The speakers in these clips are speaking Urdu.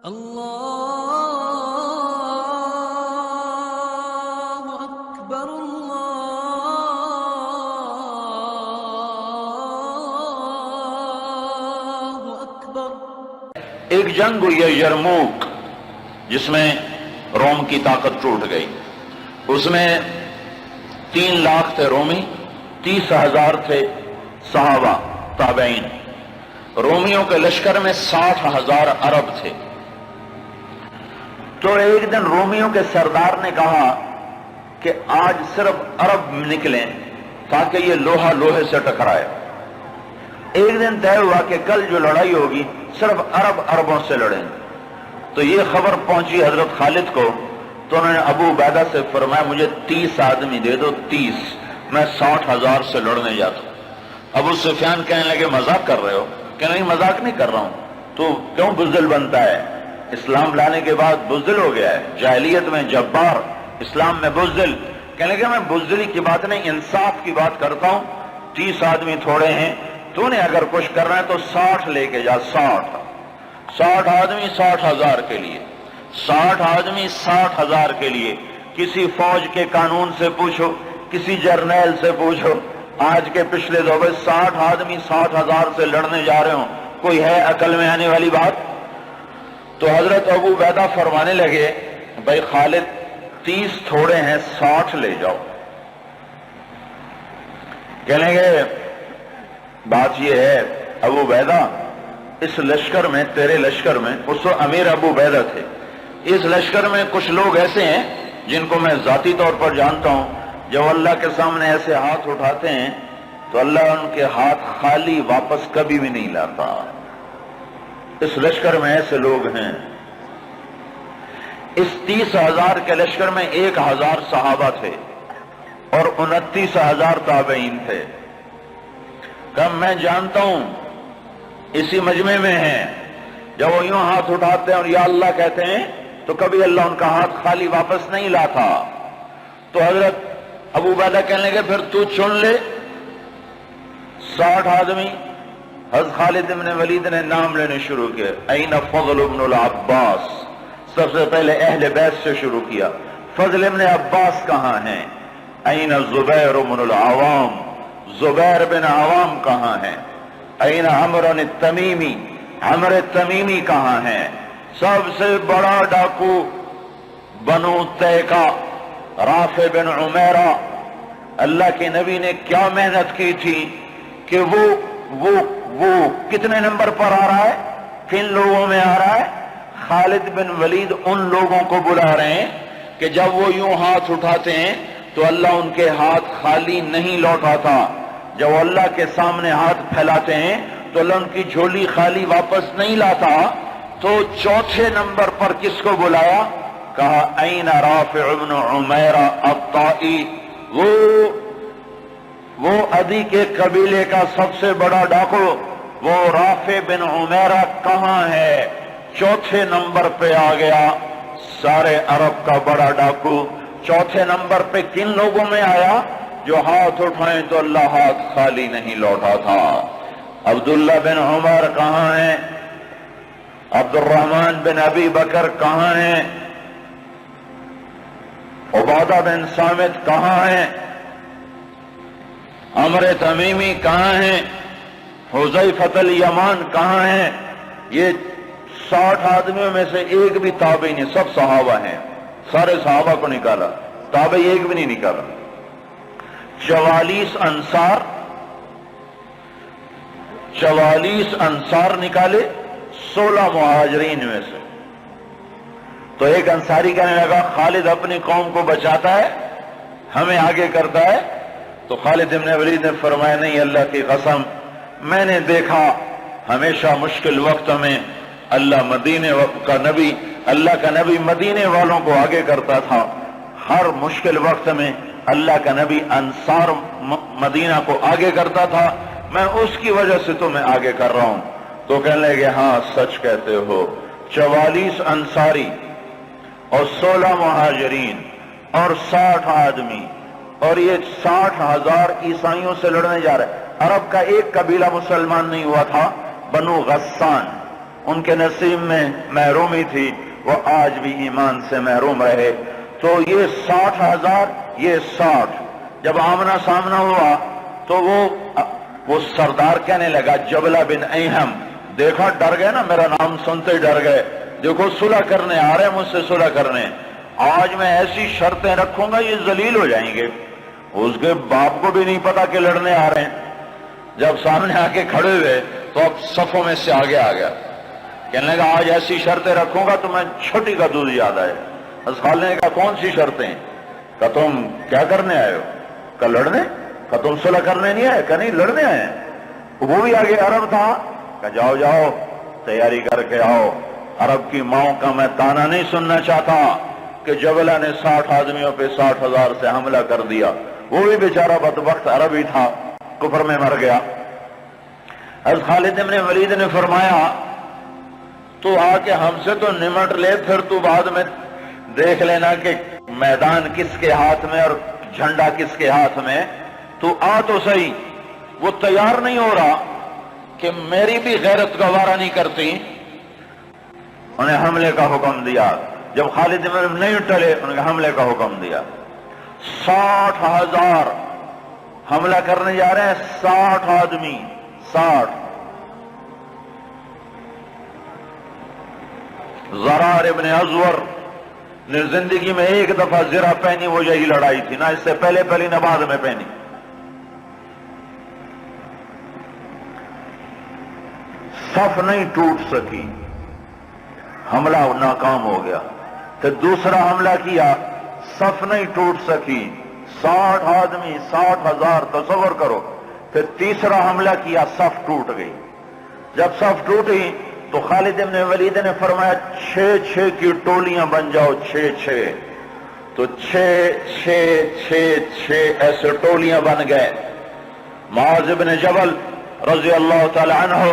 اللہ اکبر اللہ اکبر۔ ایک جنگ ہوئی ہے یرموک، جس میں روم کی طاقت ٹوٹ گئی۔ اس میں 3 لاکھ تھے رومی، 30,000 تھے صحابہ تابعین۔ رومیوں کے لشکر میں 60,000 عرب تھے۔ تو ایک دن رومیوں کے سردار نے کہا کہ آج صرف عرب نکلیں تاکہ یہ لوہا لوہے سے ٹکرائے۔ ایک دن طے ہوا کہ کل جو لڑائی ہوگی صرف عربوں سے لڑیں۔ تو یہ خبر پہنچی حضرت خالد کو، تو انہوں نے ابو عبیدہ سے فرمایا مجھے 30 آدمی دے دو، 30، میں 60,000 سے لڑنے جاتا ہوں۔ ابو سفیان کہنے لگے مذاق کر رہے ہو؟ کہ نہیں مذاق نہیں کر رہا ہوں، تو کیوں بزدل بنتا ہے؟ اسلام لانے کے بعد بزدل ہو گیا ہے، جاہلیت میں جبار، اسلام میں بزدل۔ کہنے لگے میں بزدلی کی بات نہیں، انصاف کی بات کرتا ہوں۔ 30 آدمی تھوڑے ہیں، تو نے اگر کچھ کرنا ہے تو 60 لے کے جا، 60 آدمی 60,000 کے لیے، 60 آدمی 60,000 کے لیے۔ کسی فوج کے قانون سے پوچھو، کسی جرنیل سے پوچھو، آج کے پچھلے دور میں 60 آدمی 60,000 سے لڑنے جا رہے ہوں، کوئی ہے عقل میں آنے والی بات؟ تو حضرت ابو عبیدہ فرمانے لگے بھائی خالد 30 تھوڑے ہیں، 60 لے جاؤ۔ کہنے لگے بات یہ ہے ابو عبیدہ، اس لشکر میں، تیرے لشکر میں، اس وقت امیر ابو عبیدہ تھے، اس لشکر میں کچھ لوگ ایسے ہیں جن کو میں ذاتی طور پر جانتا ہوں، جب اللہ کے سامنے ایسے ہاتھ اٹھاتے ہیں تو اللہ ان کے ہاتھ خالی واپس کبھی بھی نہیں لاتا۔ اس لشکر میں ایسے لوگ ہیں۔ اس 30,000 کے لشکر میں 1,000 صحابہ تھے اور 29,000 تابعین تھے۔ کہ میں جانتا ہوں اسی مجمع میں ہیں، جب وہ یوں ہاتھ اٹھاتے ہیں اور یا اللہ کہتے ہیں تو کبھی اللہ ان کا ہاتھ خالی واپس نہیں لاتا۔ تو حضرت ابو عبیدہ کہنے لگے پھر تو چن لے 60 آدمی۔ حضرت خالد بن ولید نے نام لینے شروع کیے، این فضل بن العباس، سب سے پہلے اہل بیت سے شروع کیا، فضل بن عباس کہاں ہیں؟ این زبیر بن العوام، زبیر بن عوام کہاں ہیں؟ این عمرو التمیمی، عمرو التمیمی کہاں ہیں؟ سب سے بڑا ڈاکو بنو تیکا، رافع بن عمیرہ۔ اللہ کے نبی نے کیا محنت کی تھی کہ وہ کتنے نمبر پر آ رہا ہے، کن لوگوں میں آ رہا ہے؟ خالد بن ولید ان لوگوں کو بلا رہے ہیں کہ جب وہ یوں ہاتھ اٹھاتے ہیں تو اللہ ان کے ہاتھ خالی نہیں لوٹاتا، جب وہ اللہ کے سامنے ہاتھ پھیلاتے ہیں تو اللہ ان کی جھولی خالی واپس نہیں لاتا۔ تو چوتھے نمبر پر کس کو بلایا؟ کہا این رافع بن عمیرہ الطائی، وہ عدی کے قبیلے کا سب سے بڑا ڈاکو، وہ رافع بن عمیرہ کہاں ہے؟ چوتھے نمبر پہ آ گیا، سارے عرب کا بڑا ڈاکو۔ چوتھے نمبر پہ کن لوگوں میں آیا؟ جو ہاتھ اٹھائیں تو اللہ ہاتھ خالی نہیں لوٹا تھا۔ عبداللہ بن عمر کہاں ہیں؟ عبد الرحمن بن ابی بکر کہاں ہیں؟ عبادہ بن صامت کہاں ہیں؟ عمرو تمیمی کہاں ہیں؟ حذیفہ الیمان کہاں ہیں؟ یہ 60 آدمیوں میں سے ایک بھی تابعی نہیں، سب صحابہ ہیں، سارے صحابہ کو نکالا، تابعی ایک بھی نہیں نکالا۔ 44 انصار نکالے 16 مہاجرین میں سے۔ تو ایک انصاری کہنے لگا خالد اپنی قوم کو بچاتا ہے، ہمیں آگے کرتا ہے۔ تو خالد بن ولید نے فرمایا نہیں، اللہ کی قسم میں نے دیکھا ہمیشہ مشکل وقت میں اللہ کا نبی مدینے والوں کو آگے کرتا تھا، ہر مشکل وقت میں اللہ کا نبی انصار مدینہ کو آگے کرتا تھا، میں اس کی وجہ سے تمہیں آگے کر رہا ہوں۔ تو کہنے لگے ہاں سچ کہتے ہو۔ 44 انصاری اور 16 مہاجرین اور 60 آدمی، اور یہ 60,000 عیسائیوں سے لڑنے جا رہے۔ عرب کا ایک قبیلہ مسلمان نہیں ہوا تھا، بنو غسان، ان کے نصیب میں محرومی تھی، وہ آج بھی ایمان سے محروم رہے۔ تو یہ 60,000، یہ 60، جب آمنا سامنا ہوا تو وہ سردار کہنے لگا جبلہ بن ایہم، دیکھا ڈر گئے نا، میرا نام سنتے ڈر گئے، دیکھو صلح کرنے آ رہے ہیں مجھ سے صلح کرنے، آج میں ایسی شرطیں رکھوں گا یہ ذلیل ہو جائیں گے۔ اس کے باپ کو بھی نہیں پتا کہ لڑنے آ رہے ہیں، جب سامنے آ کے کھڑے ہوئے تو اب صفوں میں سے آگے آ گیا، کہنے لگا آج ایسی شرطیں رکھوں گا تو میں چھوٹی کا دودھ یاد آئے۔ خالد نے کہا کون سی شرطیں؟ کہ تم کیا کرنے آئے ہو؟ کہ لڑنے؟ کہ تم صلح کرنے نہیں آئے؟ کہ نہیں لڑنے آئے ہیں۔ وہ بھی آگے عرب تھا، کہ جاؤ جاؤ تیاری کر کے آؤ۔ عرب کی ماؤں کا میں تانا نہیں سننا چاہتا کہ جبلہ نے 60 آدمیوں پہ 60,000 سے حملہ کر دیا، وہ بھی بیچارہ بدبخت عرب ہی تھا، کفر میں مر گیا۔ حضرت خالد بن ولید نے فرمایا تو آ کے ہم سے تو نمٹ لے، پھر تو بعد میں دیکھ لینا کہ میدان کس کے ہاتھ میں اور جھنڈا کس کے ہاتھ میں، تو آ تو صحیح۔ وہ تیار نہیں ہو رہا کہ میری بھی غیرت گوارا نہیں کرتی، انہیں حملے کا حکم دیا۔ جب خالد بن نہیں ٹلے انہیں حملے کا حکم دیا۔ 60,000 حملہ کرنے جا رہے ہیں، 60 آدمی، 60۔ زرار ابن ازور نے زندگی میں ایک دفعہ زرہ پہنی، وہ یہی لڑائی تھی، نہ اس سے پہلے پہلی نہ بعد میں پہنی۔ صف نہیں ٹوٹ سکی، حملہ ناکام ہو گیا۔ پھر دوسرا حملہ کیا، صف نہیں ٹوٹ سکی، 60 آدمی، 60,000، تصور کرو۔ پھر تیسرا حملہ کیا، صف ٹوٹ گئی۔ جب صف ٹوٹی تو خالد بن ولید نے فرمایا 6 کی ٹولیاں بن جاؤ، 6 تو 6 ایسے ٹولیاں بن گئے۔ معاذ بن جبل رضی اللہ تعالی عنہ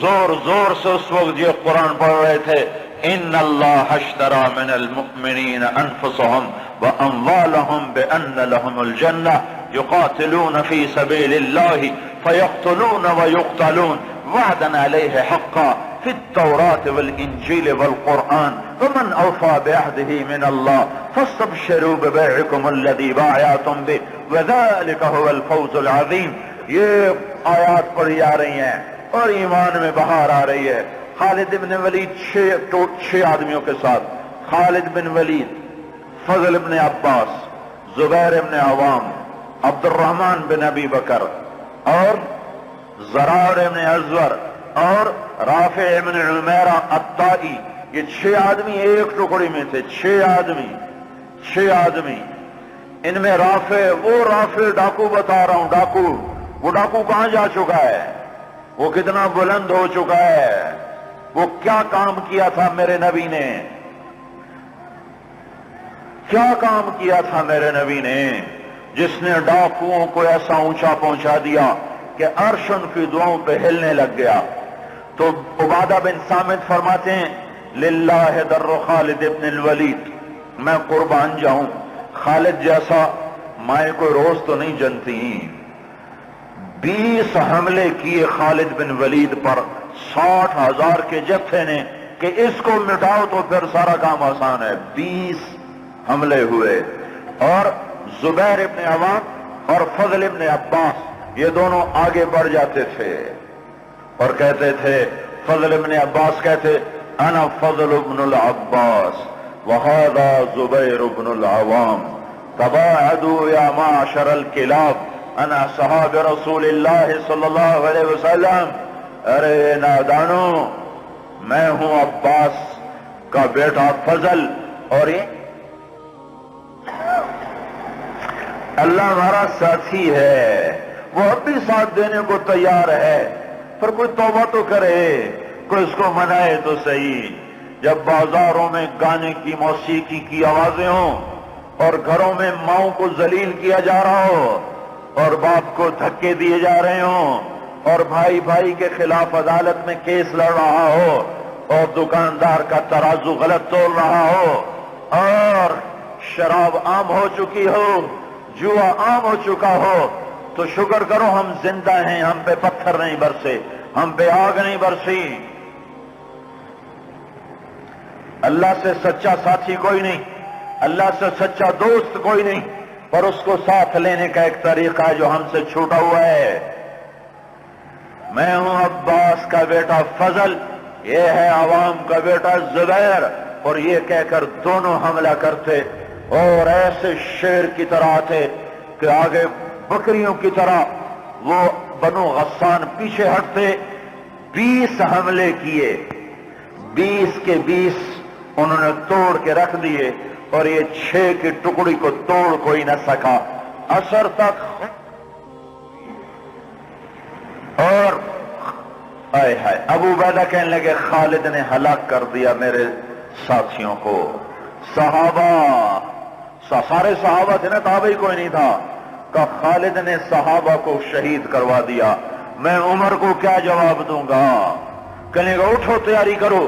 زور زور سے اس وقت یہ قرآن پڑھ رہے تھے، ان اللہ اشترى من المؤمنین انفسهم واموالهم بان لهم الجنہ یقاتلون فی سبیل اللہ فیقتلون ویقتلون وعدا علیہ حقا فی التوراة والانجیل والقرآن ومن اوفى بعهده من اللہ فاستبشروا ببیعکم الذی بايعتم به وذلك هو الفوز العظیم۔ یہ آیات پڑھی جا رہی ہیں اور ایمان میں بہار آ رہی ہے۔ خالد بن ولید 6 آدمیوں کے ساتھ، خالد بن ولید، فضل بن عباس، زبیر بن عوام، عبد الرحمن بن ابی بکر اور زرار بن ازور اور رافع بن عمیرہ الطائی، یہ 6 آدمی ایک ٹکڑی میں تھے، 6 آدمی۔ ان میں رافع، وہ رافع ڈاکو بتا رہا ہوں، ڈاکو، وہ ڈاکو کہاں جا چکا ہے، وہ کتنا بلند ہو چکا ہے، وہ کیا کام کیا تھا میرے نبی نے، کیا کام کیا تھا میرے نبی نے، جس نے ڈاکوؤں کو ایسا اونچا پہنچا دیا کہ عرش ان کی دعاؤں پہ ہلنے لگ گیا۔ تو عبادہ بن صامت فرماتے ہیں للہ در خالد ابن الولید، میں قربان جاؤں، خالد جیسا مائیں کوئی روز تو نہیں جنتی۔ 20 حملے کیے خالد بن ولید پر 60,000 کے جتھے نے کہ اس کو مٹاؤ تو پھر سارا کام آسان ہے۔ 20 حملے ہوئے اور زبیر ابن عوام اور فضل ابن عباس یہ دونوں آگے بڑھ جاتے تھے اور کہتے تھے، فضل ابن عباس کہتے انا فضل ابن العباس وہذا زبیر ابن العوام تباعدوا یا معشر الکلاب انا صحاب رسول اللہ صلی اللہ علیہ وسلم۔ ارے نادانو، میں ہوں عباس کا بیٹا فضل، اور یہ اللہ ہمارا ساتھی ہے، وہ اب بھی ساتھ دینے کو تیار ہے، پر کوئی توبہ تو کرے، کوئی اس کو منائے تو صحیح۔ جب بازاروں میں گانے کی، موسیقی کی آوازیں ہوں اور گھروں میں ماؤں کو ذلیل کیا جا رہا ہو اور باپ کو دھکے دیے جا رہے ہوں اور بھائی بھائی کے خلاف عدالت میں کیس لڑ رہا ہو اور دکاندار کا ترازو غلط تول رہا ہو اور شراب عام ہو چکی ہو، جوا عام ہو چکا ہو، تو شکر کرو ہم زندہ ہیں، ہم پہ پتھر نہیں برسے، ہم پہ آگ نہیں برسی۔ اللہ سے سچا ساتھی کوئی نہیں، اللہ سے سچا دوست کوئی نہیں، پر اس کو ساتھ لینے کا ایک طریقہ ہے جو ہم سے چھوٹا ہوا ہے۔ میں ہوں عباس کا بیٹا فضل، یہ ہے عوام کا بیٹا زبیر، اور یہ کہہ کر دونوں حملہ کرتے اور ایسے شیر کی طرح تھے کہ آگے بکریوں کی طرح وہ بنو غسان پیچھے ہٹتے۔ 20 حملے کیے، 20 کے 20 انہوں نے توڑ کے رکھ دیے، اور یہ 6 کی ٹکڑی کو توڑ کوئی نہ سکا عصر تک۔ اور آئے ہائے ابو عبیدہ کہنے لگے خالد نے ہلاک کر دیا میرے ساتھیوں کو۔ صحابہ، سارے صحابہ تھے نا، تابعی کوئی نہیں تھا، کہ خالد نے صحابہ کو شہید کروا دیا، میں عمر کو کیا جواب دوں گا؟ کہنے لگا اٹھو تیاری کرو،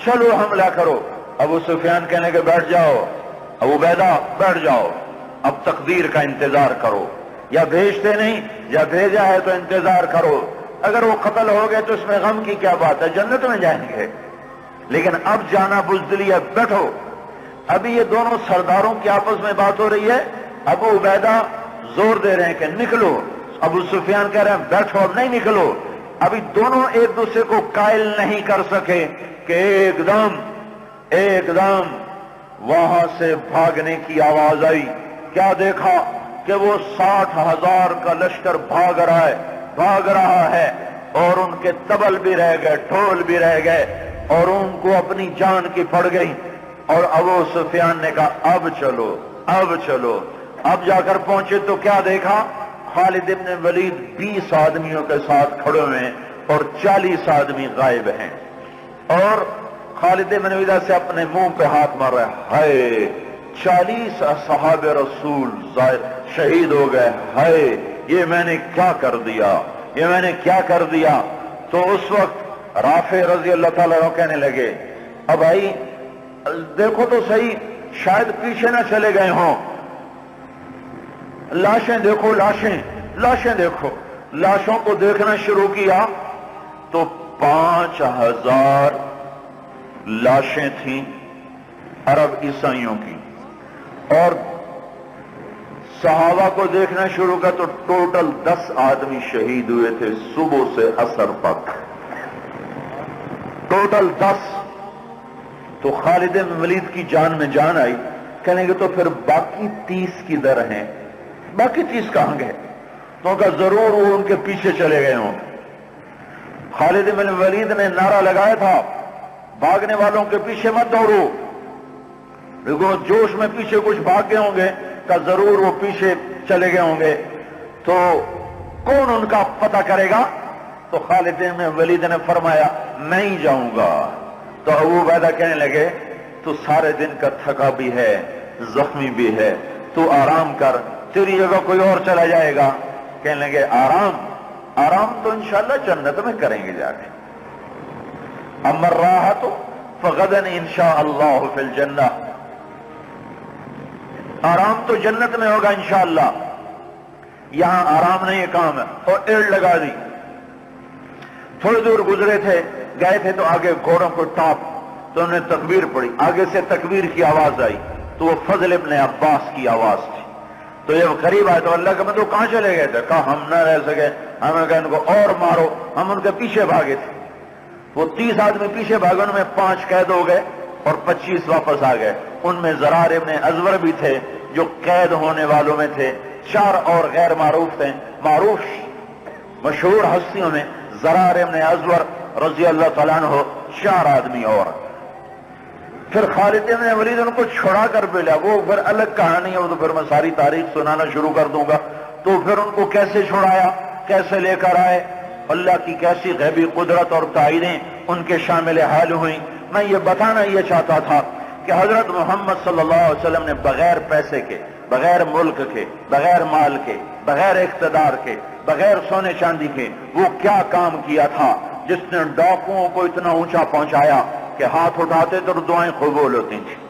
چلو حملہ کرو۔ ابو سفیان کہنے لگے بیٹھ جاؤ، ابو عبیدہ بیٹھ جاؤ، اب تقدیر کا انتظار کرو، یا بھیجتے نہیں یا بھیجا ہے تو انتظار کرو، اگر وہ قتل ہو گئے تو اس میں غم کی کیا بات ہے، جنت میں جائیں گے، لیکن اب جانا بزدلی ہے، بیٹھو۔ ابھی یہ دونوں سرداروں کی آپس میں بات ہو رہی ہے، ابو عبیدہ زور دے رہے ہیں کہ نکلو، ابو سفیان کہہ رہے ہیں بیٹھو اب نہیں نکلو۔ ابھی دونوں ایک دوسرے کو قائل نہیں کر سکے کہ ایک دم وہاں سے بھاگنے کی آواز آئی۔ کیا دیکھا کہ وہ 60,000 کا لشکر بھاگ رہا ہے، اور ان کے طبل بھی رہ گئے، ڈھول بھی رہ گئے، اور ان کو اپنی جان کی پڑ گئی۔ اور ابو سفیان نے کہا اب چلو، اب چلو۔ اب جا کر پہنچے تو کیا دیکھا؟ خالد ابن ولید 20 آدمیوں کے ساتھ کھڑے ہوئے ہیں اور 40 آدمی غائب ہیں، اور خالد ابن ولید سے اپنے منہ پہ ہاتھ مار رہا ہے، ہائے 40 اصحاب رسول شہید ہو گئے، ہائے یہ میں نے کیا کر دیا، یہ میں نے کیا کر دیا۔ تو اس وقت رافع رضی اللہ تعالیٰ عنہ کہنے لگے اب بھائی دیکھو تو صحیح، شاید پیچھے نہ چلے گئے ہوں، لاشیں دیکھو، لاشیں دیکھو۔ لاشوں کو دیکھنا شروع کیا تو 5,000 لاشیں تھیں عرب عیسائیوں کی، اور صحابہ کو دیکھنا شروع کیا تو ٹوٹل 10 آدمی شہید ہوئے تھے صبح سے عصر تک، ٹوٹل 10۔ تو خالد بن ولید کی جان میں جان آئی، کہنے گے تو پھر باقی 30 کدھر ہیں، باقی 30 کہاں گئے؟ تو کہا ضرور وہ ان کے پیچھے چلے گئے ہوں۔ خالد بن ولید نے نعرہ لگایا تھا بھاگنے والوں کے پیچھے مت دوڑو، دیکھو جوش میں پیچھے کچھ بھاگ گئے ہوں گے، کہ ضرور وہ پیچھے چلے گئے ہوں گے، تو کون ان کا پتہ کرے گا؟ تو خالد بن ولید نے فرمایا میں ہی جاؤں گا۔ تو ابو عبیدہ کہنے لگے تو سارے دن کا تھکا بھی ہے، زخمی بھی ہے، تو آرام کر، تیری جگہ کوئی اور چلا جائے گا۔ کہنے لگے آرام تو انشاءاللہ جنت میں کریں گے جا کے، اما الراحۃ فغدا انشاءاللہ فی الجنہ، آرام تو جنت میں ہوگا انشاءاللہ، یہاں آرام نہیں کام ہے۔ اور ایڑ لگا دی، تھوڑی دور گزرے تھے، گئے تھے تو آگے گھوڑوں کو ٹاپ، تو انہوں نے تکبیر پڑھی، آگے سے تکبیر کی آواز آئی تو وہ فضل ابن عباس کی آواز تھی۔ تو جب قریب آئے تو اللہ کا تو کہاں چلے گئے تھے؟ کہا ہم نہ رہ سکے، ہمیں کہا ان کو اور مارو، ہم ان کے پیچھے بھاگے تھے۔ وہ 30 آدمی پیچھے بھاگے، ان میں 5 قید ہو گئے اور 25 واپس آ گئے۔ ان میں زرار ابن ازور بھی تھے جو قید ہونے والوں میں تھے، 4 اور غیر معروف تھے، معروف مشہور ہستیوں میں زرار ابن ازور رضی اللہ تعالیٰ عنہ، 4 آدمی اور۔ پھر خالد بن ولید ان کو چھڑا کر بھیجا، وہ پھر الگ کہانی ہے، وہ تو پھر میں ساری تاریخ سنانا شروع کر دوں گا۔ تو پھر ان کو کیسے چھڑایا، کیسے لے کر آئے، اللہ کی کیسی غیبی قدرت اور تائیدیں ان کے شامل حال ہوئیں۔ میں یہ بتانا یہ چاہتا تھا کہ حضرت محمد صلی اللہ علیہ وسلم نے بغیر پیسے کے، بغیر ملک کے، بغیر مال کے، بغیر اقتدار کے، بغیر سونے چاندی کے وہ کیا کام کیا تھا جس نے ڈاکوؤں کو اتنا اونچا پہنچایا کہ ہاتھ اٹھاتے تو دعائیں قبول ہوتی تھیں۔